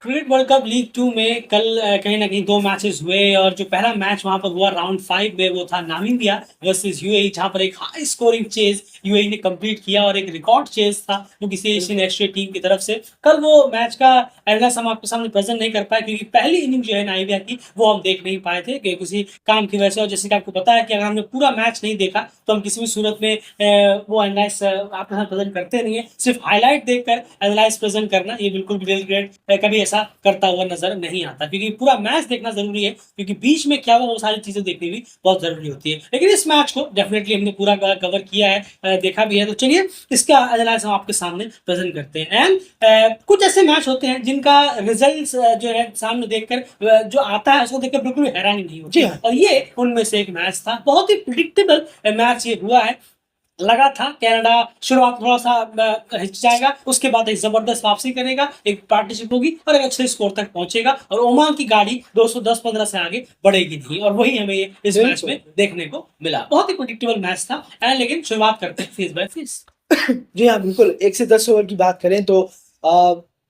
Cricket world cup league 2 में कल कहीं न कहीं 2 मैचेस हुए और जो पहला मैच वहाँ पर हुआ राउंड 5 में वो था नामीबिया वर्सेस यूएई, जहाँ पर एक हाई स्कोरिंग चेज़ यूएई ने कंप्लीट किया और एक रिकॉर्ड चेज़ था जो किसी एशियन एस्ट्रिया टीम की तरफ से। कल वो मैच का एनालाइज़ हम आपके सामने प्रेज़ेंट नहीं कर पाए क्योंकि पहली इनिंग जो है नामीबिया की वो हम देख नहीं पाए थे कि किसी काम की वजह से। और जैसे कि आपको पता है कि अगर हमने पूरा मैच नहीं देखा तो हम किसी भी सूरत में वो एनालाइज़ आपके साथ प्रेज़ेंट करते नहीं हैं। सिर्फ़ हाइलाइट देखकर एनालाइज़ प्रेज़ेंट करना ये बिल्कुल भी रियल क्रिकेट कभी ऐसा करता हुआ नज़र नहीं आता, क्योंकि पूरा मैच देखना ज़रूरी है, क्योंकि बीच में क्या हुआ वो सारी चीज़ें देखनी भी बहुत ज़रूरी होती है। लेकिन इस मैच को डेफ़िनेटली हमने पूरा कवर किया है, देखा भी है। तो चलिए इसका एनालाइज़ हम आपके सामने प्रेज़ेंट करते हैं। एंड कुछ ऐसे मैच होते हैं जिनका रिज़ल्ट्स जो है सामने देखकर जो आता है उसको देखकर बिल्कुल भी हैरानी नहीं जी होती, हाँ। और ये उनमें से एक मैच था। बहुत ही प्रेडिक्टेबल मैच ये हुआ है। लगा था कनाडा शुरुआत थोड़ा-सा हिचकिचाएगा, उसके बाद एक ज़बरदस्त वापसी करेगा, एक पार्टनरशिप होगी और एक अच्छे स्कोर तक पहुँचेगा और ओमान की गाड़ी 210-15 से आगे बढ़ेगी नहीं, और वही हमें ये इस मैच बिल्कुल। में देखने को मिला। बहुत ही प्रेडिक्टेबल मैच था। लेकिन शुरुआत करते हैं फेस बाय फेस। जी हाँ, बिल्कुल 1 से 10 ओवर की बात करें तो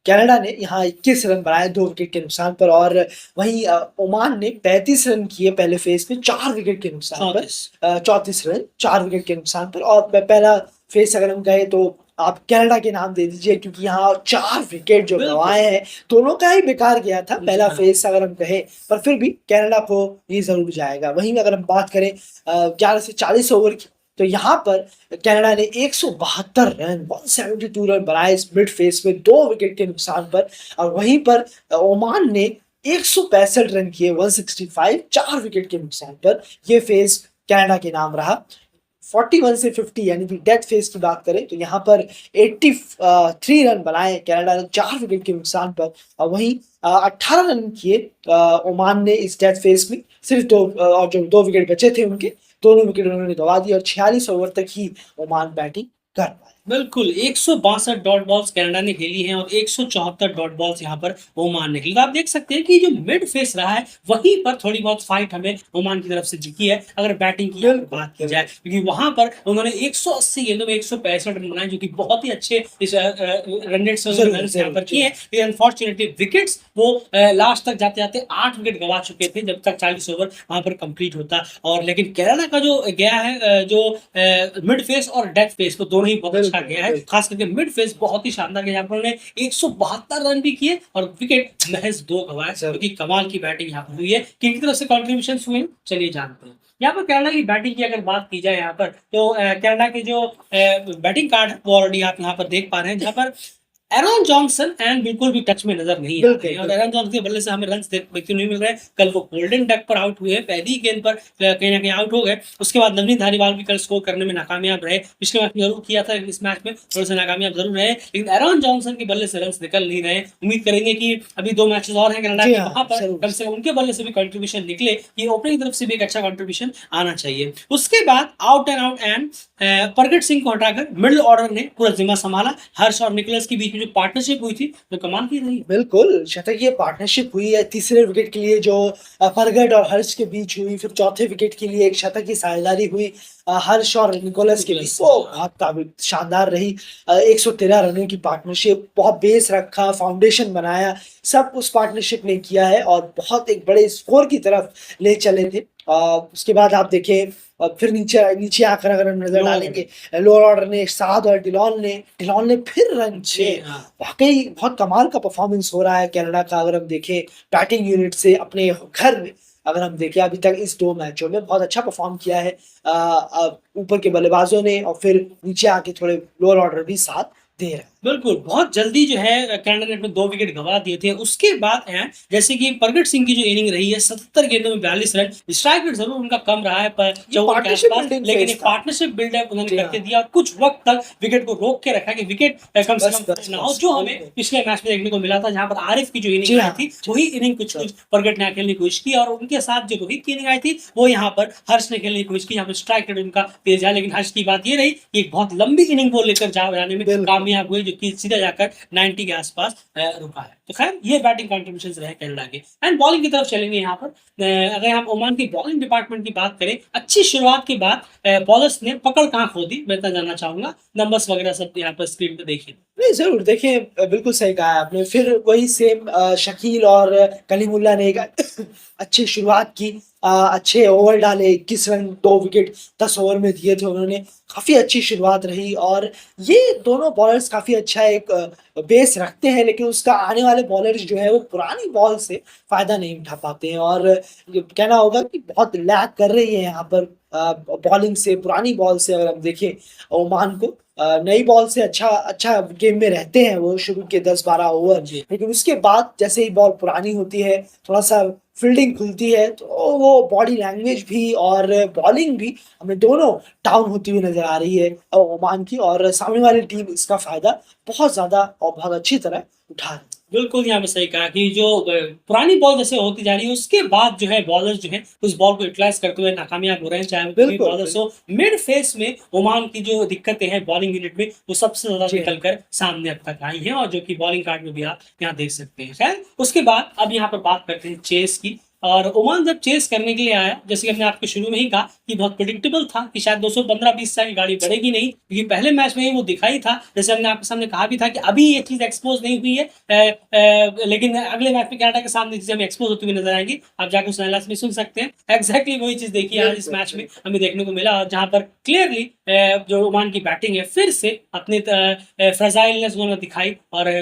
कनाडा ने यहाँ 21 रन बनाए 2 विकेट के नुकसान पर और वहीं ओमान ने 35 रन किए पहले फेज़ में 4 विकेट के नुकसान पर। 34। 34 रन 4 विकेट के नुकसान पर और पहला फेज़ अगर हम कहें तो आप कनाडा के नाम दे दीजिए, क्योंकि यहाँ 4 विकेट जो बिल्कुल। गँवाए हैं, दोनों का ही बेकार गया था जी पहला हाँ। फेज़ अगर हम कहें, पर फिर भी कनाडा को ये ज़रूर जाएगा। वहीं अगर हम बात करें 11 से 40 ओवर की, तो यहाँ पर कनाडा ने 172 रन 172 रन बनाए इस मिड फेस में 2 विकेट के नुकसान पर। और वहीं पर ओमान ने 165 रन किए 165 4 विकेट के नुकसान पर। ये फेज कनाडा के नाम रहा। 41 से 50 यानी कि डेथ फेज की बात करें तो यहाँ पर 83 रन बनाए कनाडा ने 4 विकेट के नुकसान पर। और वहीं 18 रन किए ओमान ने इस डेथ फेज में। सिर्फ और जो 2 विकेट बचे थे उनके दोनों विकेट उन्होंने गंवा दिए और 46 ओवर तक ही ओमान बैटिंग कर पाए। बिल्कुल, 162 डॉट बॉल्स कनाडा ने खेली हैं और 174 डॉट बॉल्स यहाँ पर ओमान ने खेली। तो आप देख सकते हैं कि जो मिड फेस रहा है, वहीं पर थोड़ी बहुत फाइट हमें ओमान की तरफ से दिखी है, अगर बैटिंग की यहाँ पे बिल्कुल, बात की जाए। क्योंकि वहाँ पर उन्होंने 180 गेंदों में 165 रन बनाए, जो कि बहुत ही अच्छे इस रन रेट से उन्होंने ज़रूर, रन्स यहाँ ज़रूर, पर जी किए हैं। हाँ। लेकिन अनफॉर्चुनेटली विकेट्स वो लास्ट तक जाते-जाते 8 विकेट गँवा चुके थे, जब तक 40 ओवर वहाँ पर कंप्लीट होता। और लेकिन कनाडा का जो गया है जो मिड फेस और डेथ फेस, वो दोनों ही बहुत अच्छा बिल्कुल, गया है। बिल्कुल। खास करके मिड फेस बहुत ही शानदार गया, यहाँ पर उन्होंने 172 रन भी किए और विकेट महज़ 2 गँवाए, जो ज़रूर। कि कमाल की बैटिंग यहाँ पर हुई है। किनकी तरफ से कंट्रीब्यूशंस हुए हैं, चलिए जानते हैं। यहाँ पर कनाडा की बैटिंग की अगर बात की जाए यहाँ पर, तो कनाडा के जो बैटिंग कार्ड है, वो ऑलरेडी आप यहाँ पर देख पा रहे हैं, जहाँ पर एरॉन जॉनसन एंड बिल्कुल भी टच में नज़र नहीं आ रहे बिल्कुल, हैं, और बिल्कुल। एरॉन जॉनसन के बल्ले से हमें रन्स देखने को नहीं मिल रहे हैं। कल वो गोल्डन डक पर आउट हुए, पहली ही गेंद पर कहीं न कहीं आउट हो गए। उसके बाद नवनीत धारीवाल भी कल स्कोर करने में नाकामयाब रहे। पिछले मैच में ज़रूर किया था, इस मैच में थोड़े-से नाकामयाब ज़रूर रहे, लेकिन एरॉन जॉनसन के बल्ले से रन्स निकल नहीं रहे। उम्मीद करेंगे कि अभी 2 मैचेज़ और हैं कनाडा जी के, हाँ, वहाँ पर ज़रूर, कम से कम उनके बल्ले से भी कंट्रीब्यूशन निकले, कि ओपनिंग की तरफ से भी एक अच्छा कंट्रीब्यूशन आना चाहिए। उसके बाद आउट एंड आउट एंड प्रगट सिंह को हटाकर मिडल ऑर्डर ने पूरा ज़िम्मा सँभाला। हर्ष और निकोलस के बीच में जो पार्टनरशिप हुई थी, वो कमाल की रही। बिल्कुल, शतकीय पार्टनरशिप हुई है तीसरे विकेट के लिए जो परगट और हर्ष के बीच हुई, फिर चौथे विकेट के लिए एक शतक की साझेदारी हुई हर्ष और निकोलस के बीच, निकोलस, वो हाँ। बहुत काबिल शानदार रही। 113 रनों की पार्टनरशिप, बहुत बेस रखा, फाउंडेशन बनाया, सब उस पार्टनरशिप ने किया है और बहुत एक बड़े स्कोर की तरफ ले चले थे। उसके बाद आप देखें फिर नीचे नीचे आकर अगर हम नज़र लोअर डालेंगे, लोअर ऑर्डर ने साद और डिलॉन ने फिर रन जी किए। हाँ। वाक़ई बहुत कमाल का परफ़ॉर्मेंस हो रहा है कनाडा का, अगर हम देखें बैटिंग यूनिट से अपने घर में, अगर हम देखें अभी तक इस 2 मैचों में बहुत अच्छा परफ़ॉर्म किया है ऊपर के बल्लेबाज़ों ने, और फिर नीचे आके थोड़े लोअर ऑर्डर भी साथ दे रहे हैं। बिल्कुल, बहुत जल्दी जो है कनाडा ने अपने 2 विकेट गँवा दिए थे। उसके बाद जैसे कि प्रगट सिंह की जो इनिंग रही है, 77 गेंदों में 42 रन। स्ट्राइक रेट ज़रूर उनका कम रहा है, पर ये 54 के पार्टनरशिप आसपास, बिल्डिंग लेकिन फ़ेज़ एक था। पार्टनरशिप बिल्डअप उन्होंने जी करके हाँ। दिया और कुछ वक़्त तक विकेट को रोक के रखा कि विकेट कम से बस, कम बस, टच ना हो, बस। जो हमें बिल्कुल। पिछले मैच में देखने को मिला था, जहाँ पर आरिफ की जो इनिंग जी आई हाँ। थी, वही इनिंग कुछ-कुछ प्रगट ने खेलने की कोशिश की, और उनके साथ जो रोहित की इनिंग आई थी, वो यहाँ पर हर्ष ने खेलने की कोशिश की, यहाँ पे स्ट्राइक रेट उनका तेज़ है। लेकिन हर्ष की बात ये रही कि एक बहुत लंबी इनिंग वो लेकर जाने में बिल्कुल। कामयाब हुए, जो कि सीधा जाकर 90 के आसपास रुका है। तो खैर ये बैटिंग कंट्रीब्यूशंस रहे कनाडा के। एंड बॉलिंग की तरफ चलेंगे यहाँ पर। अगर हम ओमान की बॉलिंग डिपार्टमेंट की बात करें, अच्छी शुरुआत के बाद बॉलर्स ने पकड़ कहाँ खो दी, मैं इतना जानना चाहूँगा। नंबर्स वगैरह सब यहाँ पर स्क्रीन पे देखिए। नहीं, ज़रूर देखिए बिल्कुल सही कहा है आपने। फिर वही सेम शकील और कलीमुल्लाह ने एक अच्छी शुरुआत की। अच्छे ओवर डाले, 21 रन, 2 विकेट 10 ओवर में दिए थे उन्होंने। काफ़ी अच्छी शुरुआत रही और ये दोनों बॉलर्स काफ़ी अच्छा एक बेस रखते हैं, लेकिन उसका आने वाले बॉलर्स जो है वो पुरानी बॉल से फ़ायदा नहीं उठा पाते हैं और ये कहना होगा कि बहुत लैग कर रही है यहाँ पर बॉलिंग से, पुरानी बॉल से अगर हम देखें ओमान को। नई बॉल से अच्छा अच्छा गेम में रहते हैं वो शुरू के 10-12 ओवर, जी। लेकिन उसके बाद जैसे ही बॉल पुरानी होती है, थोड़ा-सा फील्डिंग खुलती है, तो वो बॉडी लैंग्वेज भी और बॉलिंग भी हमें दोनों डाउन होती हुई नज़र आ रही है ओमान की और सामने वाली टीम इसका फ़ायदा बहुत ज़्यादा और बहुत अच्छी तरह उठा रही है। बिल्कुल, यहाँ पे सही कहा कि जो पुरानी बॉल जैसे होती जा रही है, उसके बाद जो है बॉलर्स जो हैं, उस बॉल को यूटिलाइज़ करते हुए नाकामयाब हो रहे हैं, चाहे वो कोई भी बिल्कुल, बॉलर्स हो। मिड फेस में ओमान की जो दिक्कतें हैं बॉलिंग यूनिट में, वो सबसे ज़्यादा जी हाँ। निकल कर सामने अब तक आई हैं और जो कि बॉलिंग कार्ड में भी आप यहाँ देख सकते हैं। खैर, उसके बाद अब यहाँ पर बात करते हैं चेज़ की और ओमान जब चेज़ करने के लिए आया, जैसे कि हमने आपको शुरू में ही कहा कि बहुत प्रेडिक्टेबल था कि शायद 215-20 से आगे गाड़ी बढ़ेगी नहीं, क्योंकि पहले मैच में ही वो दिखा ही था। जैसे हमने आपके सामने कहा भी था कि अभी ये चीज़ एक्सपोज़ नहीं हुई है लेकिन अगले मैच में कनाडा के सामने चीज़ें हमें एक्सपोज़ होती हुई नज़र आएँगी। आप जाके उस एनालिसिस में सुन सकते हैं। एग्ज़ैक्टली वही चीज़ देखिए आज इस बिल्कुल, मैच में बिल्कुल। हमें देखने को मिला और जहाँ पर क्लियरली जो ओमान की बैटिंग है फिर से अपनी फ्रजाइलनेस उन्होंने दिखाई और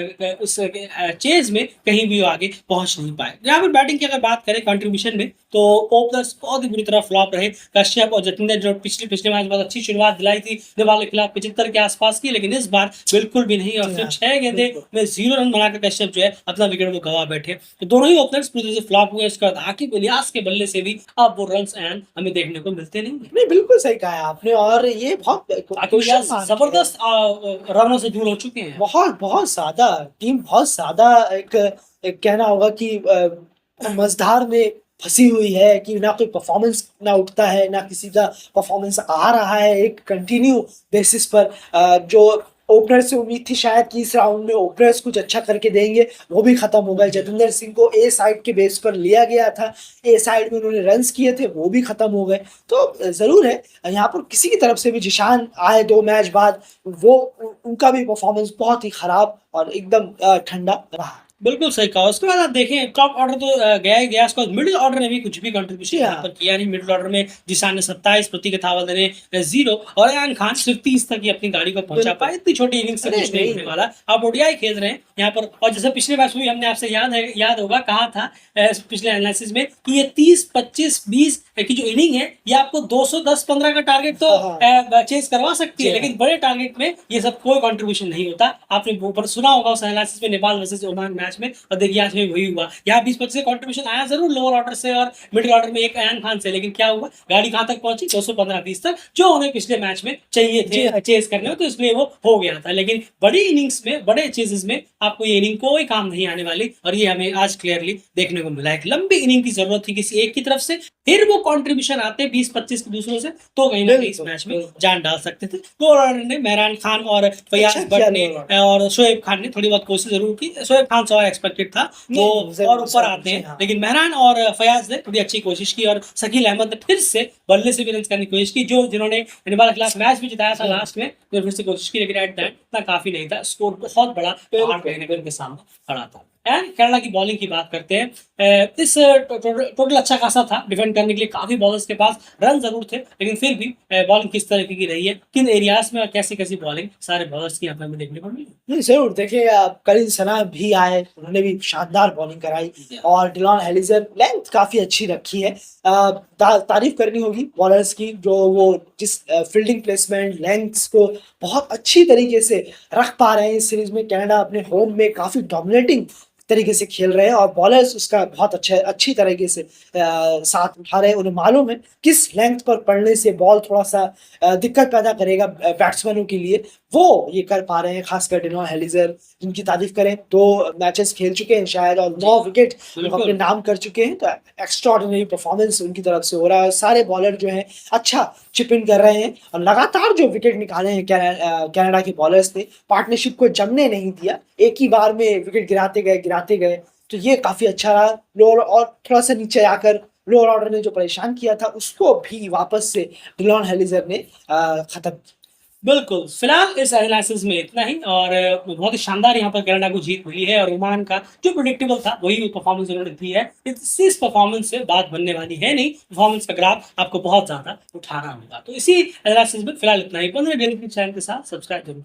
उस चेज़ में कहीं भी वो आगे पहुँच नहीं पाए। यहाँ पर बैटिंग की अगर बात करें कंट्रीब्यूशन में तो ओपनर्स बहुत ही बुरी तरह फ्लॉप रहे। कश्यप और जतेंद्र जो पिछले मैच बहुत अच्छी शुरुआत दिलाई थी नेपाल के खिलाफ 75 के आसपास की, लेकिन इस बार बिल्कुल भी नहीं और जी सिर्फ हाँ, 6 गेंदें बिल्कुल। में 0 रन बनाकर कश्यप जो है अपना विकेट वो गँवा बैठे। तो दोनों ही ओपनर्स पूरी तरह से फ्लॉप हुए। इसके बाद आकिब इलियास के बल्ले से भी अब वो रन्स एंड हमें देखने को मिलते नहीं हैं। नहीं, बिल्कुल सही कहा है आपने और ये बहुत आकिब क्रूशियल इलियास मार्क है। ज़बरदस्त रनों से दूर हो चुके हैं। बहुत, बहुत ज़्यादा टीम बहुत ज़्यादा एक एक कहना होगा कि मझधार में फँसी हुई है कि ना कोई परफ़ॉर्मेंस ना उठता है, ना किसी का परफ़ॉर्मेंस आ रहा है एक कंटिन्यू बेसिस पर। जो ओपनर से उम्मीद थी शायद कि इस राउंड में ओपनर्स कुछ अच्छा करके देंगे, वो भी खत्म हो गए। जी। जतिंदर सिंह को ए साइड के बेस पर लिया गया था, ए साइड में उन्होंने रन्स किए थे, वो भी खत्म हो गए। तो ज़रूर है यहाँ पर किसी की तरफ से भी जिशान आए 2 मैच बाद, वो उनका भी परफ़ॉर्मेंस बहुत ही खराब और एकदम ठंडा रहा। बिल्कुल सही कहा। उसके बाद आप देखें टॉप ऑर्डर तो गया ही गया, उसके बाद मिडल ऑर्डर ने भी कुछ भी कंट्रीब्यूशन जी यहाँ पर हाँ, किया नहीं। मिडल ऑर्डर में जिशान ने 27, प्रतीक अथावल ने 0 और अयान खान सिर्फ 30 तक ही अपनी गाड़ी को पहुंचा बिल्कुल। पाए। इतनी छोटी इनिंग्स से अरे कुछ नहीं नहीं, होने वाला। आप ओडीआई खेल रहे हैं यहाँ पर और जैसे पिछले मैच में भी हमने आपसे याद होगा कहा था पिछले एनालिसिस में कि ये 30, 25, 20 की जो इनिंग है ये आपको 210, 15 का टारगेट तो हाँ, हाँ। चेस करवा सकती जी है, हाँ। लेकिन बड़े टारगेट में ये सब कोई कंट्रीब्यूशन नहीं होता। आपने ऊपर सुना होगा उस एनालिसिस में नेपाल वर्सेस ओमान मैच में और देखिए आज में वही हुआ। यहाँ 20-25 कंट्रीब्यूशन आया जरूर लोअर ऑर्डर से और मिडिल ऑर्डर में एक अयान खान से, लेकिन क्या हुआ गाड़ी कहाँ तक पहुंची 215-20 तक, जो उन्हें पिछले मैच में चाहिए जी हाँ। थे चेस करने में, तो इसलिए वो हो गया था। लेकिन बड़ी इनिंग्स में बड़े चेजेस में आपको ये इनिंग कोई काम नहीं आने वाली और ये हमें आज क्लियरली देखने को मिला। एक लंबी इनिंग की जरूरत थी किसी एक की तरफ से, फिर वो कंट्रीब्यूशन आते 20-25 के दूसरों से, तो कहीं ना कहीं इस बिल्कुल, मैच में बिल्कुल। जान डाल सकते थे। लोअर ऑर्डर ने मेहरान खान और फयाज अच्छा भट्ट किया ने लोअर ऑर्डर। और शोएब खान ने थोड़ी बहुत कोशिश जरूर की। शोएब खान से और एक्सपेक्टेड था वो नहीं, और ज़रूर, ऊपर ज़रूर। आते जी हैं, हाँ। लेकिन मेहरान और फयाज ने थोड़ी अच्छी कोशिश की और शकील अहमद ने फिर से बल्ले से भी रन करने की कोशिश की, जो जिन्होंने नेपाल के खिलाफ मैच भी जिताया था जी हाँ। लास्ट में, तो फिर से कोशिश की, लेकिन एट दैट इतना काफी नहीं था। स्कोर बहुत बड़ा पहाड़ बिल्कुल। कहीं ना कहीं उनके सामने खड़ा था। एंड कनाडा की बॉलिंग की बात करते हैं। इस टोटल अच्छा खासा था, डिफेंड करने के लिए काफी बॉलर्स के पास रन जरूर थे, लेकिन फिर भी बॉलिंग किस तरीके की रही है, किन एरियाज में और कैसी कैसी बॉलिंग सारे बॉलर्स की यहाँ पे हमें देखने को मिली। नहीं, ज़रूर देखिए कलिन सना भी आए, उन्होंने भी शानदार बॉलिंग कराई और डिलॉन हेलिज़र लेंथ काफ़ी अच्छी रखी है। तारीफ़ करनी होगी बॉलर्स की जो वो जिस फील्डिंग प्लेसमेंट लेंथ्स को बहुत अच्छी तरीके से रख पा रहे हैं इस सीरीज़ में। कनाडा अपने होम में काफ़ी डोमिनेटिंग तरीके से खेल रहे हैं और बॉलर्स उसका बहुत अच्छी तरीके से साथ उठा रहे हैं। उन्हें मालूम है किस लेंथ पर पड़ने से बॉल थोड़ा-सा दिक्कत पैदा करेगा बैट्समैनों के लिए, वो ये कर पा रहे हैं। खासकर डिलॉन हेलिज़र जिनकी तारीफ़ करें, 2 मैचेस खेल चुके हैं शायद और 9 विकेट वो अपने बिल्कुल। नाम कर चुके हैं, तो एक्स्ट्राऑर्डिनरी परफॉर्मेंस उनकी तरफ से हो रहा है। सारे बॉलर जो हैं अच्छा चिप इन कर रहे हैं और लगातार जो विकेट निकाले हैं कनाडा के बॉलर्स ने, पार्टनरशिप को जमने नहीं दिया। एक ही बार में विकेट गिराते गए, तो ये काफ़ी अच्छा रहा। लोअर और थोड़ा-सा नीचे आकर लोअर ऑर्डर ने जो परेशान किया था, उसको भी वापस से डिलॉन हेलिज़र ने खत्म किया। बिल्कुल, फिलहाल इस एनालिसिस में इतना ही और बहुत ही शानदार यहाँ पर कनाडा को जीत मिली है और ओमान का जो प्रेडिक्टेबल था वही परफॉर्मेंस उन्होंने दी है। इस परफॉर्मेंस से बात बनने वाली है नहीं, परफॉर्मेंस का ग्राफ आपको बहुत ज़्यादा उठाना होगा। तो इसी एनालिसिस में फिलहाल इतना ही। 15 डेली के चैनल के साथ सब्सक्राइब जरूर